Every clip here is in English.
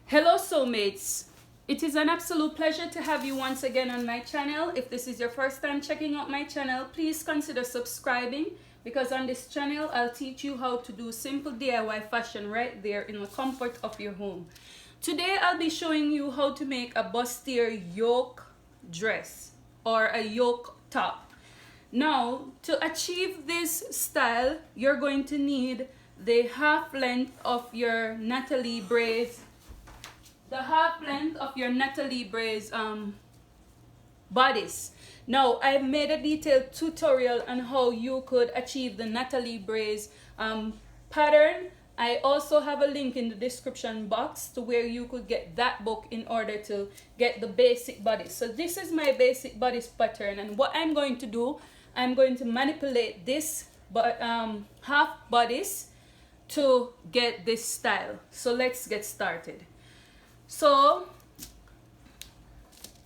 Hello Sewmates, it is an absolute pleasure to have you once again on my channel. If this is your first time checking out my channel, please consider subscribing, because on this channel I'll teach you how to do simple DIY fashion right there in the comfort of your home. Today I'll be showing you how to make a bustier yoke dress or a yoke top. Now, to achieve this style, you're going to need the half length of your Natalie braids, bodice. Now, I've made a detailed tutorial on how you could achieve the Natalie braids pattern. I also have a link in the description box to where you could get that book in order to get the basic bodice. So this is my basic bodice pattern, and what I'm going to do, I'm going to manipulate this half bodice to get this style. So let's get started. So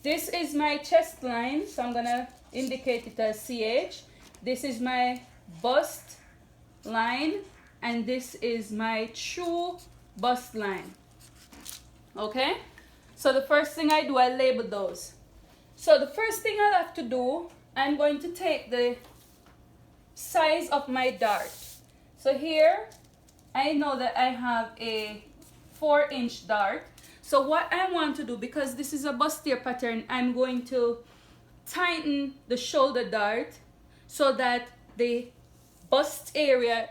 this is my chest line, so I'm gonna indicate it as CH. This is my bust line, and this is my true bust line. Okay, so the first thing I do, I label those. So the first thing I'll have to do, I'm going to take the size of my dart. So here I know that I have a 4-inch dart. So what I want to do, because this is a bustier pattern, I'm going to tighten the shoulder dart so that the bust area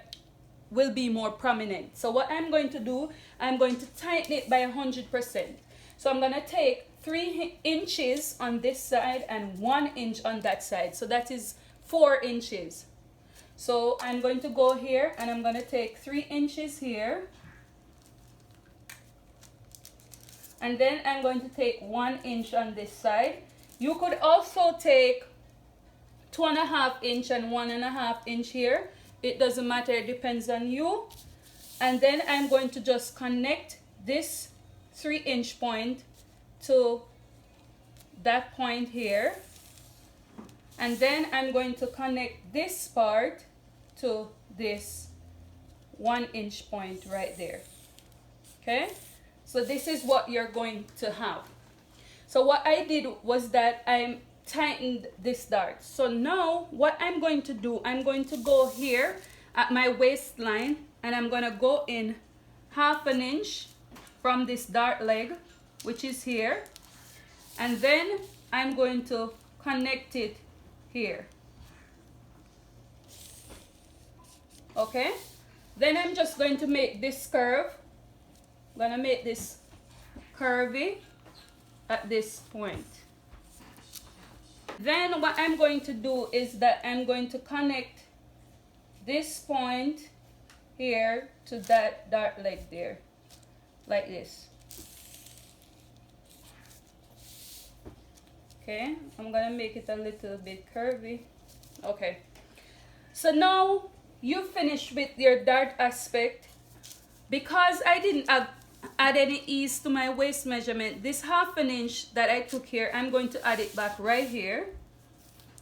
will be more prominent. So what I'm going to do, I'm going to tighten it by 100%. So I'm going to take 3 inches on this side and 1 inch on that side. So that is 4 inches. So I'm going to go here and I'm going to take 3 inches here. And then I'm going to take 1 inch on this side. You could also take 2.5 inch and 1.5 inch here. It doesn't matter, it depends on you. And then I'm going to just connect this 3-inch point to that point here. And then I'm going to connect this part to this 1-inch point right there. Okay? So this is what you're going to have. So what I did was that I tightened this dart. So now what I'm going to do, I'm going to go here at my waistline and I'm going to go in 1/2 inch from this dart leg, which is here. And then I'm going to connect it here. Okay? Then I'm just going to make this curve. I'm going to make this curvy at this point. Then what I'm going to do is that I'm going to connect this point here to that dart leg there, like this. Okay, I'm going to make it a little bit curvy. Okay, so now you finish with your dart aspect. Because I didn't add any ease to my waist measurement, this 1/2 inch that I took here, I'm going to add it back right here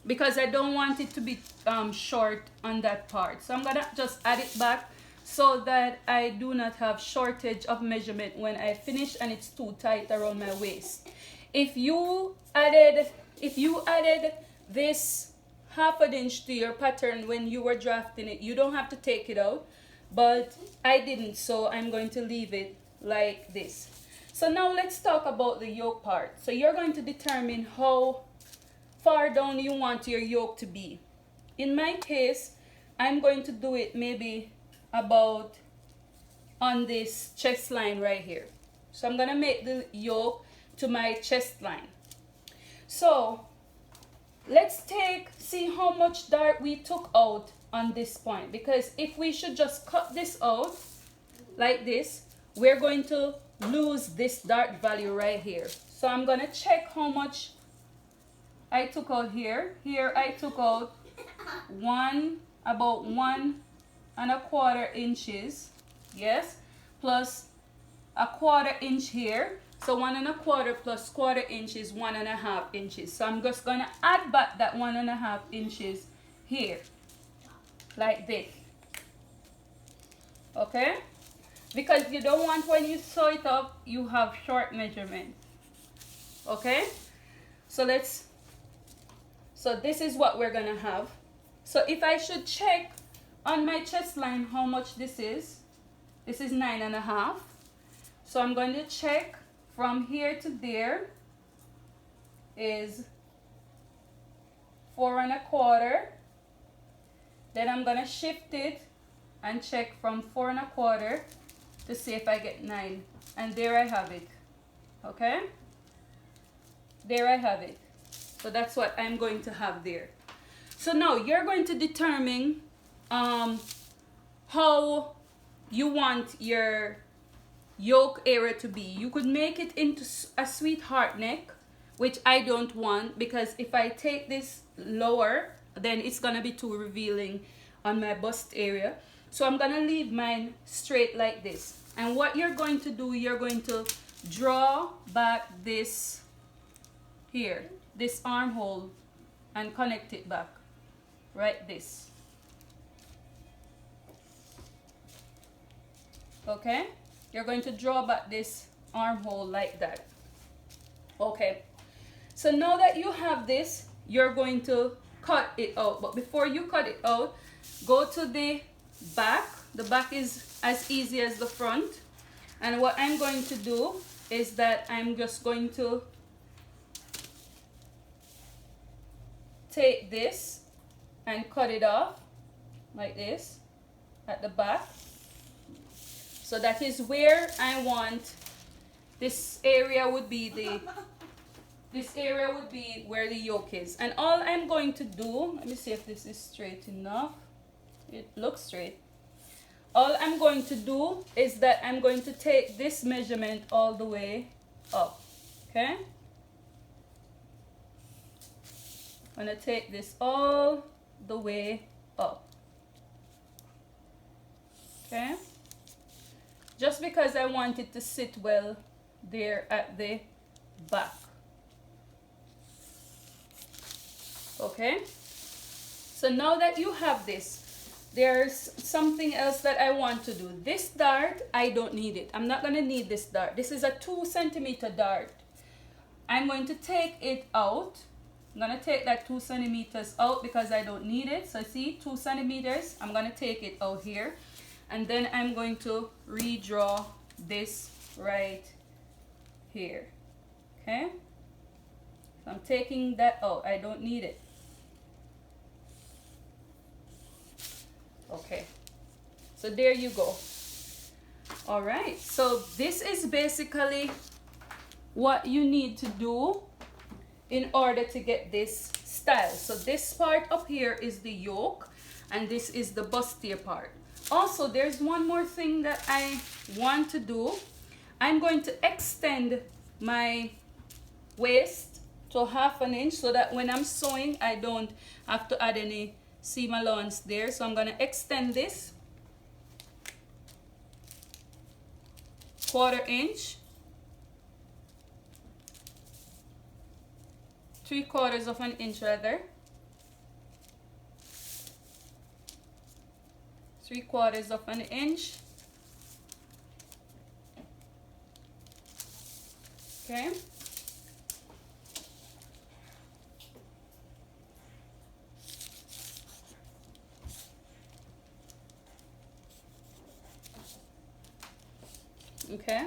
because I don't want it to be short on that part. So I'm gonna just add it back so that I do not have shortage of measurement when I finish and it's too tight around my waist. If you added this 1/2 inch to your pattern when you were drafting it, you don't have to take it out. But I didn't, so I'm going to leave it like this. So now let's talk about the yoke part. So you're going to determine how far down you want your yoke to be. In my case, I'm going to do it maybe about on this chest line right here. So I'm going to make the yoke to my chest line. So let's see how much dart we took out on this point, because if we should just cut this out like this, we're going to lose this dart value right here. So I'm going to check how much I took out here. Here I took out about 1.25 inches, yes, plus 1/4 inch here. So 1.25 plus 1/4 inch is 1.5 inches. So I'm just going to add back that 1.5 inches here, like this. Okay, because you don't want when you sew it up you have short measurement. Okay, so this is what we're gonna have. So if I should check on my chest line how much this is 9.5. So I'm going to check from here to there is 4.25. Then I'm gonna shift it and check from 4.25 to see if I get 9. And there I have it. Okay? There I have it. So that's what I'm going to have there. So now you're going to determine how you want your yoke area to be. You could make it into a sweetheart neck, which I don't want, because if I take this lower, then it's gonna be too revealing on my bust area. So I'm gonna leave mine straight like this. And what you're going to do, you're going to draw back this here, this armhole, and connect it back, right this. Okay, you're going to draw back this armhole like that. Okay, so now that you have this, you're going to cut it out. But before you cut it out, go to the back. The back is as easy as the front. And what I'm going to do is that I'm just going to take this and cut it off like this at the back. So that is where I want this area would be where the yoke is. And all I'm going to do, let me see if this is straight enough. It looks straight. All I'm going to do is that I'm going to take this measurement all the way up. Okay? I'm going to take this all the way up. Okay? Just because I want it to sit well there at the back. Okay? So now that you have this, there's something else that I want to do. This dart, I don't need it. I'm not going to need this dart. This is a 2 centimeter dart. I'm going to take it out. I'm going to take that 2 centimeters out because I don't need it. So see, 2 centimeters. I'm going to take it out here. And then I'm going to redraw this right here. Okay? So I'm taking that out. I don't need it. Okay, so there you go. All right, so this is basically what you need to do in order to get this style. So this part up here is the yoke, and this is the bustier part. Also, there's one more thing that I want to do. I'm going to extend my waist to 1/2 inch so that when I'm sewing, I don't have to add any seam allowance there. So I'm going to extend this 1/4 inch, 3/4 of an inch rather, 3/4 of an inch. Okay. Okay.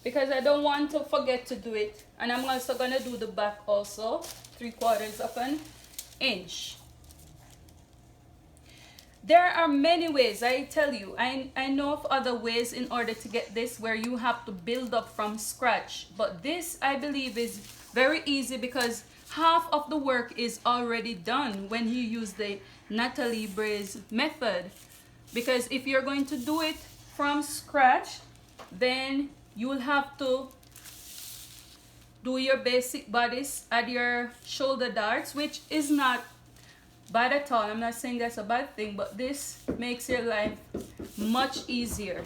Because I don't want to forget to do it. And I'm also going to do the back also, 3/4 of an inch. There are many ways, I tell you. I know of other ways in order to get this where you have to build up from scratch. But this, I believe, is very easy because half of the work is already done when you use the Natalie Bray's method. Because if you're going to do it from scratch, then you will have to do your basic bodice, add your shoulder darts, which is not bad at all. I'm not saying that's a bad thing, but this makes your life much easier.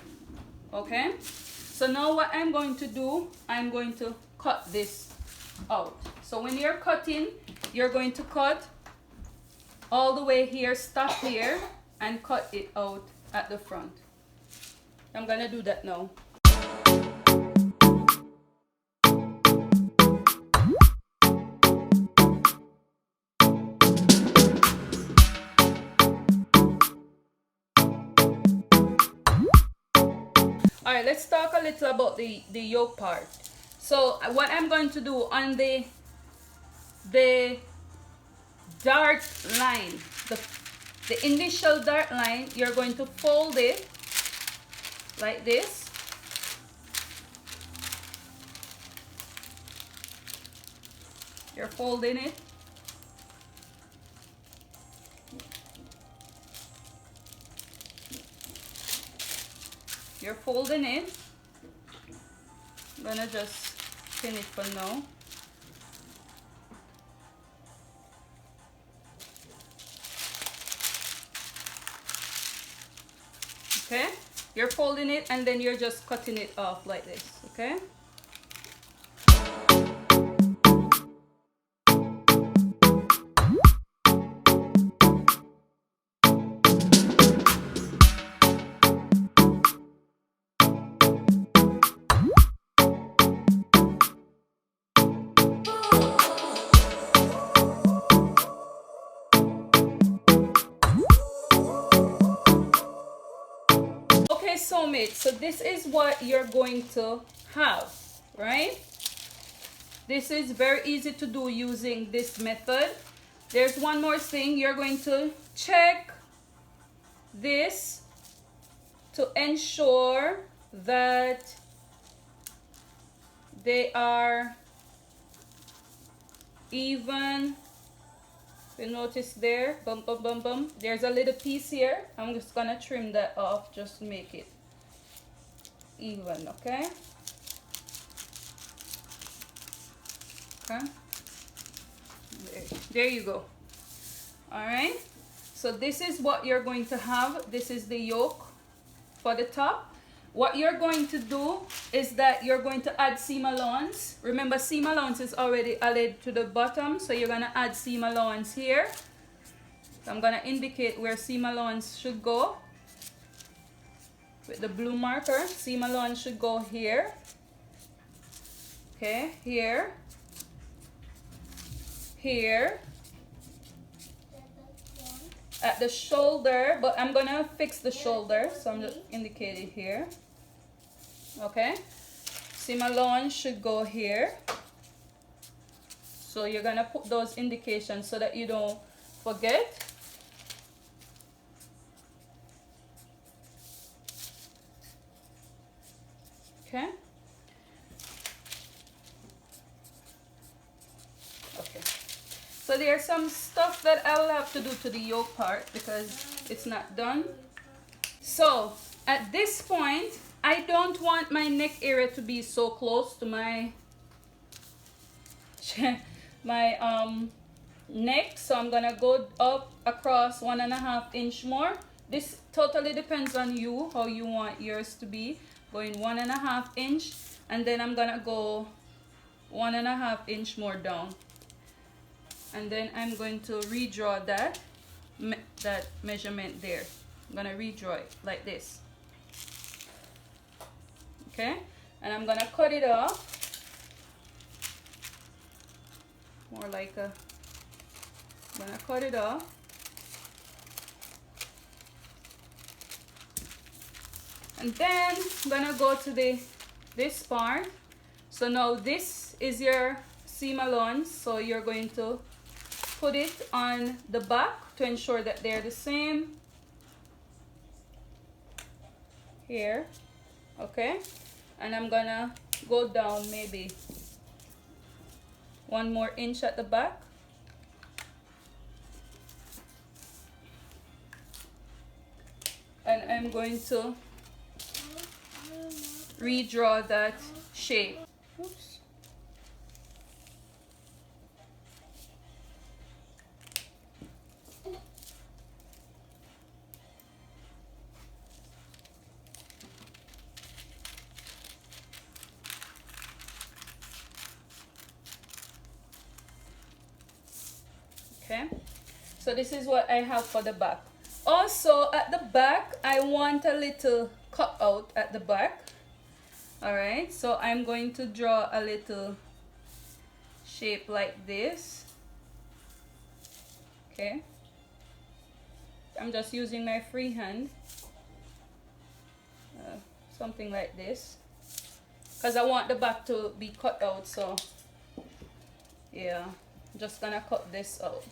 Okay? So now what I'm going to do, I'm going to cut this out. So when you're cutting, you're going to cut all the way here, stop here, and cut it out at the front. I'm gonna do that now. All right, let's talk a little about the yoke part. So what I'm going to do on the dart line, the initial dart line, you're going to fold it like this. You're folding it. You're folding it. I'm gonna just pin it for now. Okay, you're folding it and then you're just cutting it off like this. Okay. Sewmates, so this is what you're going to have, right? This is very easy to do using this method. There's one more thing. You're going to check this to ensure that they are even. You notice there, bum bum bum bum, there's a little piece here. I'm just gonna trim that off just to make it even. Okay, there you go. All right, so this is what you're going to have. This is the yoke for the top. What you're going to do is that you're going to add seam allowance. Remember, seam allowance is already added to the bottom, so you're going to add seam allowance here. So I'm going to indicate where seam allowance should go with the blue marker. Seam allowance should go here. Okay, here, here, at the shoulder, but I'm gonna fix the shoulder, so I'm just indicating here. Okay, seam allowance should go here, so you're gonna put those indications so that you don't forget. Okay. Okay. So there's some stuff that I will have to do to the yoke part because it's not done. So at this point, I don't want my neck area to be so close to my neck. So I'm gonna go up across 1.5 inch more. This totally depends on you, how you want yours to be. Going 1.5 inch, and then I'm gonna go 1.5 inch more down. And then I'm going to redraw that measurement there. I'm gonna redraw it like this. Okay, and I'm gonna cut it off more like a. I'm gonna cut it off. And then I'm gonna go to this part. So now this is your seam allowance. So you're going to put it on the back to ensure that they're the same. Here, okay? And I'm gonna go down maybe 1 more inch at the back. And I'm going to redraw that shape. Oops. Okay, so this is what I have for the back. Also at the back I want a little cutout at the back. All right, so I'm going to draw a little shape like this. Okay, I'm just using my free hand, something like this, because I want the back to be cut out. So yeah, I'm just gonna cut this out.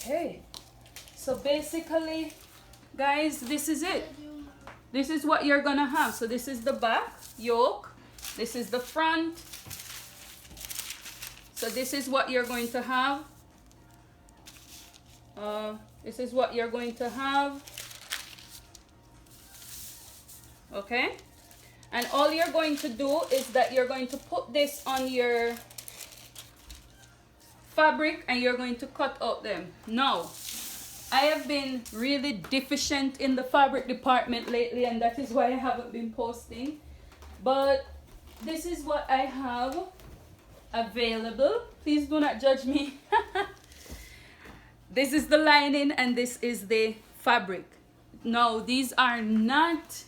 Okay, so basically guys, this is it. This is what you're gonna have. So this is the back yoke, this is the front. So this is what you're going to have. This is what you're going to have. Okay, and all you're going to do is that you're going to put this on your fabric and you're going to cut out them. Now, I have been really deficient in the fabric department lately, and that is why I haven't been posting. But this is what I have available. Please do not judge me. This is the lining and this is the fabric. No, these are not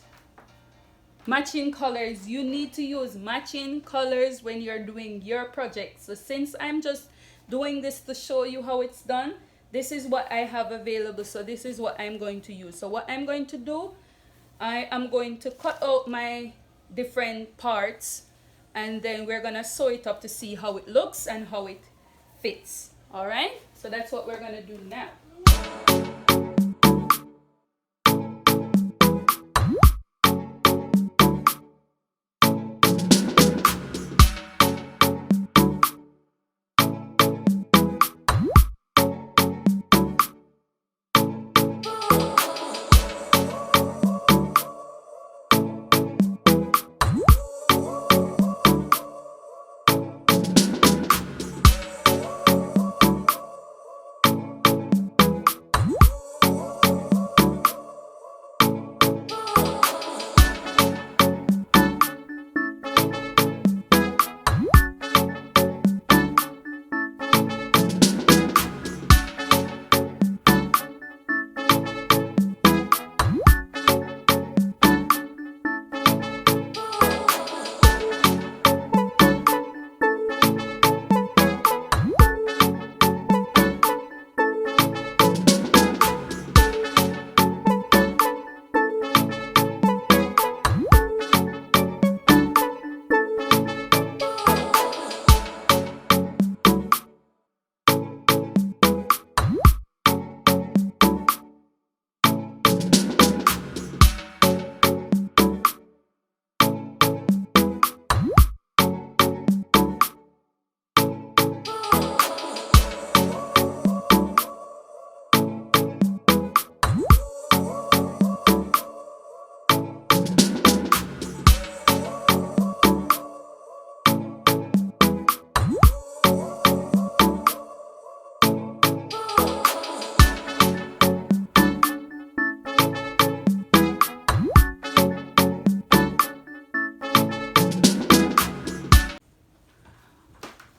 matching colors. You need to use matching colors when you're doing your project. So since I'm just doing this to show you how it's done, this is what I have available. So this is what I'm going to use. So what I'm going to do, I am going to cut out my different parts and then we're gonna sew it up to see how it looks and how it fits. All right, so that's what we're gonna do now.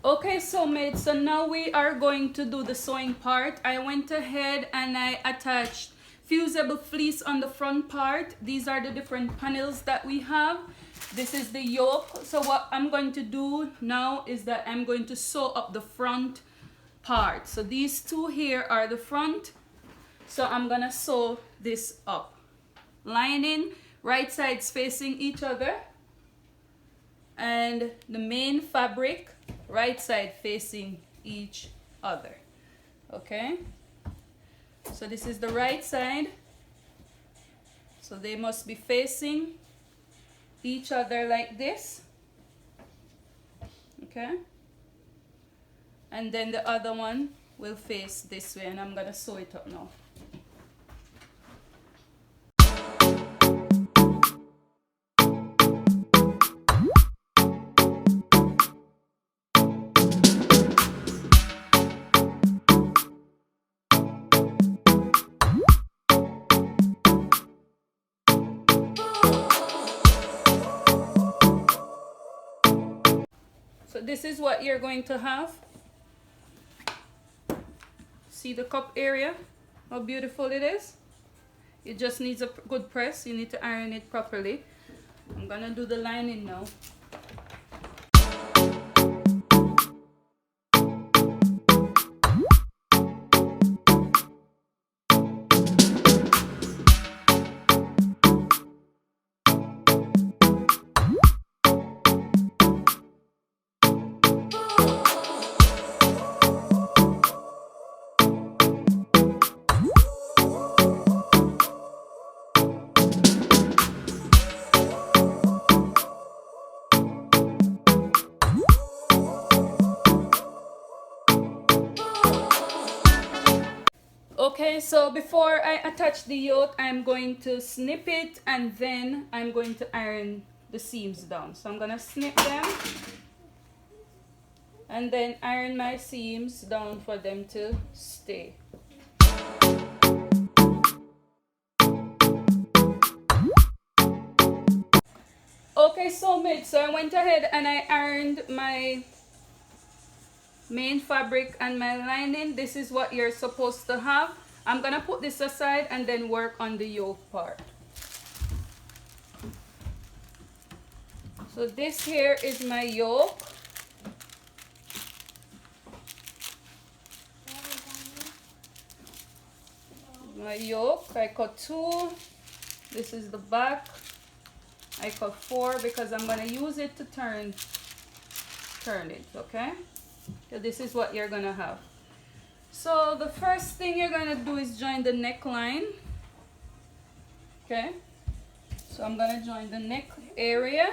Okay, Sewmates, so now we are going to do the sewing part. I went ahead and I attached fusible fleece on the front part. These are the different panels that we have. This is the yoke. So what I'm going to do now is that I'm going to sew up the front part. So these two here are the front. So I'm gonna sew this up. Lining, right sides facing each other. And the main fabric, right side facing each other. Okay, so this is the right side, so they must be facing each other like this. Okay, and then the other one will face this way, and I'm gonna sew it up now. So this is what you're going to have. See the cup area, how beautiful it is. It just needs a good press. You need to iron it properly. I'm gonna do the lining now. Okay, so before I attach the yoke, I'm going to snip it and then I'm going to iron the seams down. So I'm gonna snip them and then iron my seams down for them to stay. Okay, Sewmates, so I went ahead and I ironed my main fabric and my lining. This is what you're supposed to have. I'm gonna put this aside and then work on the yoke part. So this here is my yoke. My yoke, I cut 2. This is the back. I cut 4 because I'm gonna use it to turn it, okay? So this is what you're gonna have. So the first thing you're gonna do is join the neckline. Okay, so I'm gonna join the neck area.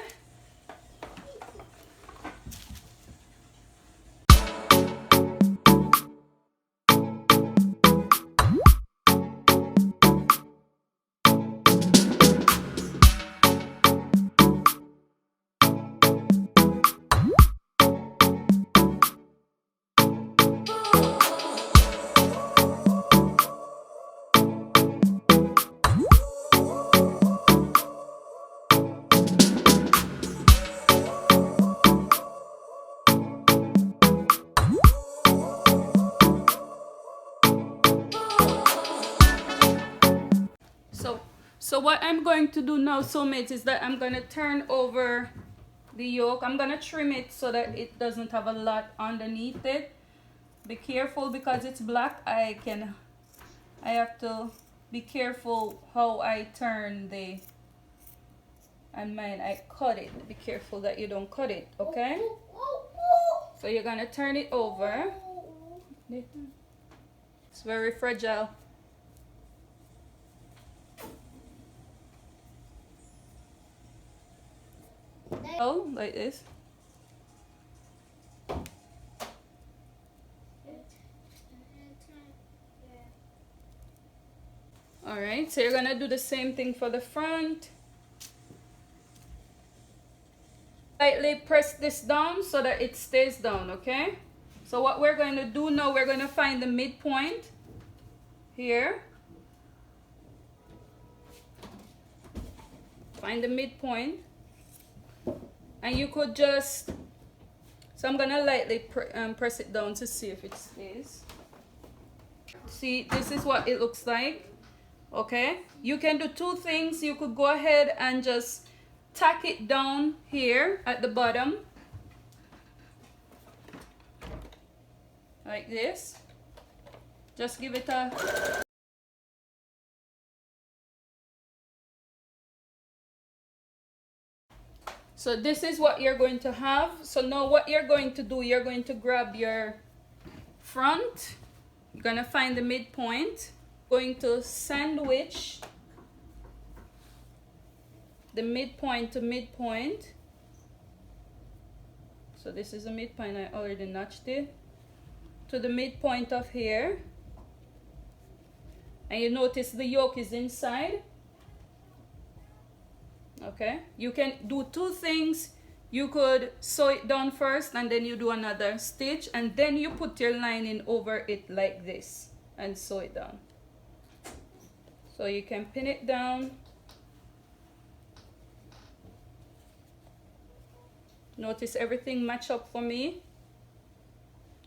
So what I'm going to do now, Sewmates, is that I'm going to turn over the yoke. I'm going to trim it so that it doesn't have a lot underneath it. Be careful because it's black. I have to be careful how I turn and mine, I cut it. Be careful that you don't cut it, okay? So you're going to turn it over. It's very fragile. Oh, like this. Alright, so you're gonna do the same thing for the front. Lightly press this down so that it stays down, okay? So what we're going to do now, we're going to find the midpoint here. Find the midpoint. And you could just, so I'm gonna lightly press it down to see if it stays. See, this is what it looks like, okay? You can do 2 things. You could go ahead and just tack it down here at the bottom, like this. Just give it a So this is what you're going to have. So now what you're going to do, you're going to grab your front. You're going to find the midpoint. Going to sandwich the midpoint to midpoint. So this is a midpoint. I already notched it. To the midpoint of here. And you notice the yoke is inside. Okay, you can do 2 things. You could sew it down first and then you do another stitch and then you put your lining over it like this and sew it down. So you can pin it down Notice everything match up for me.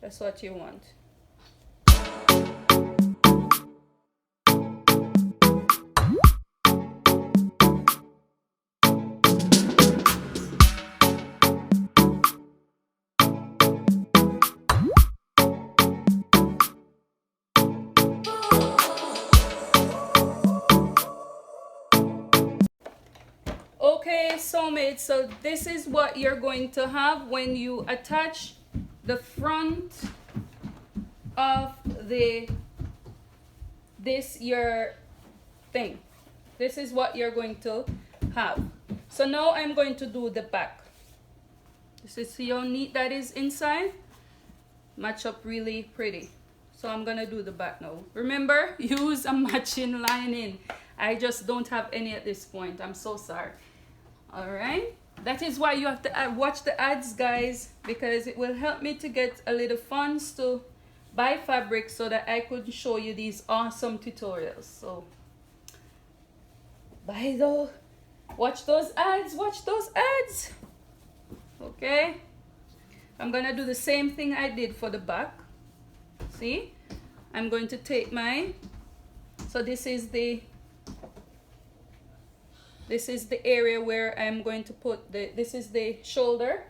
That's what you want. Okay, Sewmates, so this is what you're going to have when you attach the front of your thing. This is what you're going to have. So now I'm going to do the back. This is, see how neat that is inside? Match up really pretty. So I'm gonna do the back now. Remember, use a matching lining. I just don't have any at this point. I'm so sorry. All right, that is why you have to watch the ads, guys, because it will help me to get a little funds to buy fabric so that I could show you these awesome tutorials. So watch those ads, okay? I'm gonna do the same thing I did for the back. See, I'm going to take so this is the area where I'm going to put this is the shoulder.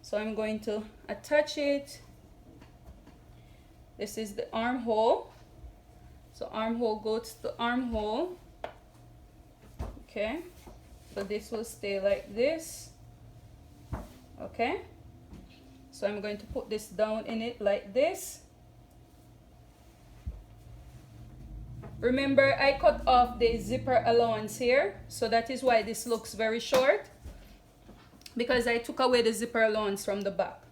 So I'm going to attach it. This is the armhole. So armhole goes to armhole. Okay. So this will stay like this. Okay. So I'm going to put this down in it like this. Remember, I cut off the zipper allowance here, so that is why this looks very short, because I took away the zipper allowance from the back.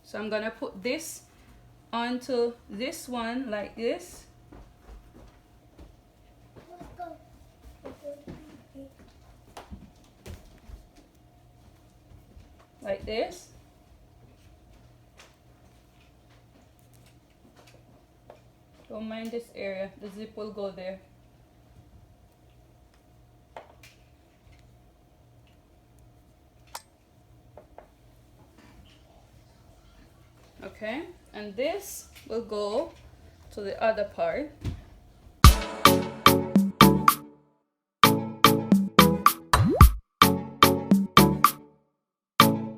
So I'm gonna put this onto this one like this. Like this. Don't mind this area, the zip will go there. Okay, and this will go to the other part.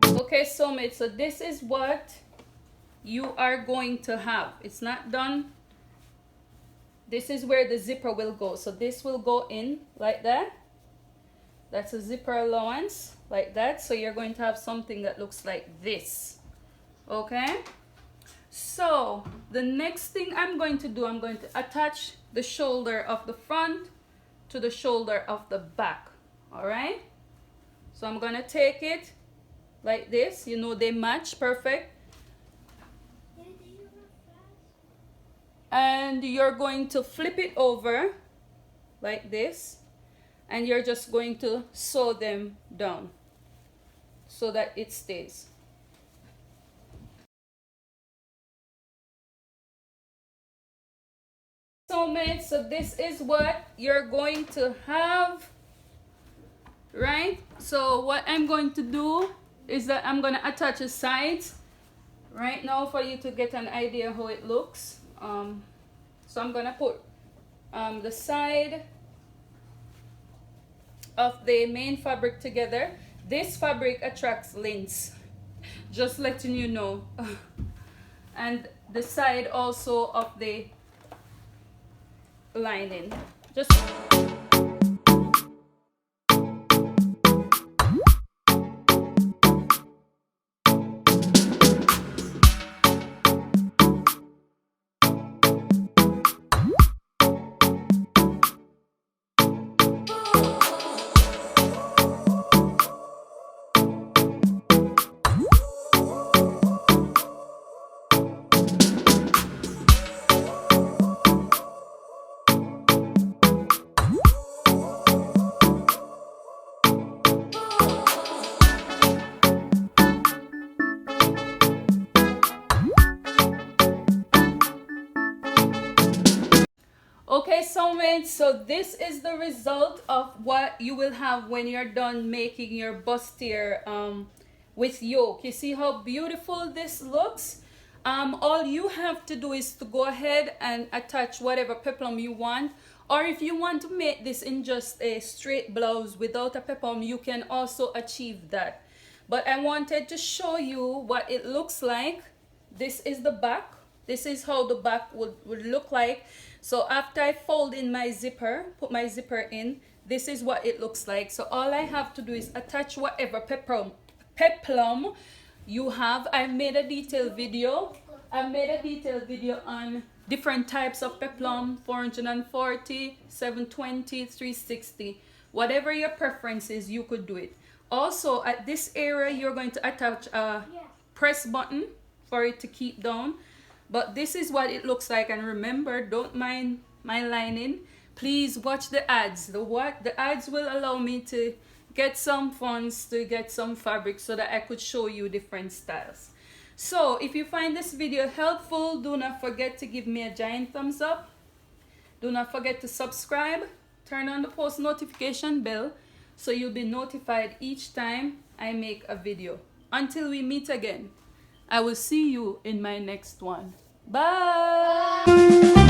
Okay, Sewmates, so this is what you are going to have. It's not done. This is where the zipper will go. So this will go in like that. That's a zipper allowance like that. So you're going to have something that looks like this. Okay. So the next thing I'm going to do, I'm going to attach the shoulder of the front to the shoulder of the back. All right. So I'm going to take it like this. You know, they match perfect. And you're going to flip it over like this, and you're just going to sew them down so that it stays. Sewmates, so this is what you're going to have, right? So what I'm going to do is that I'm going to attach the sides right now for you to get an idea how it looks. So I'm gonna put the side of the main fabric together. This fabric attracts lint, just letting you know. And the side also of the lining. Just okay, Sewmates, so this is the result of what you will have when you're done making your bustier with yoke. You see how beautiful this looks? All you have to do is to go ahead and attach whatever peplum you want, or if you want to make this in just a straight blouse without a peplum, you can also achieve that. But I wanted to show you what it looks like. This is the back. This is how the back would look like. So after I fold in my zipper, put my zipper in, this is what it looks like. So all I have to do is attach whatever peplum you have. I've made a detailed video. On different types of peplum, 440, 720, 360. Whatever your preference is, you could do it. Also, at this area, you're going to attach a press button for it to keep down. But this is what it looks like. And remember, don't mind my lining. Please watch the ads. The ads will allow me to get some funds to get some fabric so that I could show you different styles. So if you find this video helpful, do not forget to give me a giant thumbs up. Do not forget to subscribe. Turn on the post notification bell so you'll be notified each time I make a video. Until we meet again, I will see you in my next one. Bye!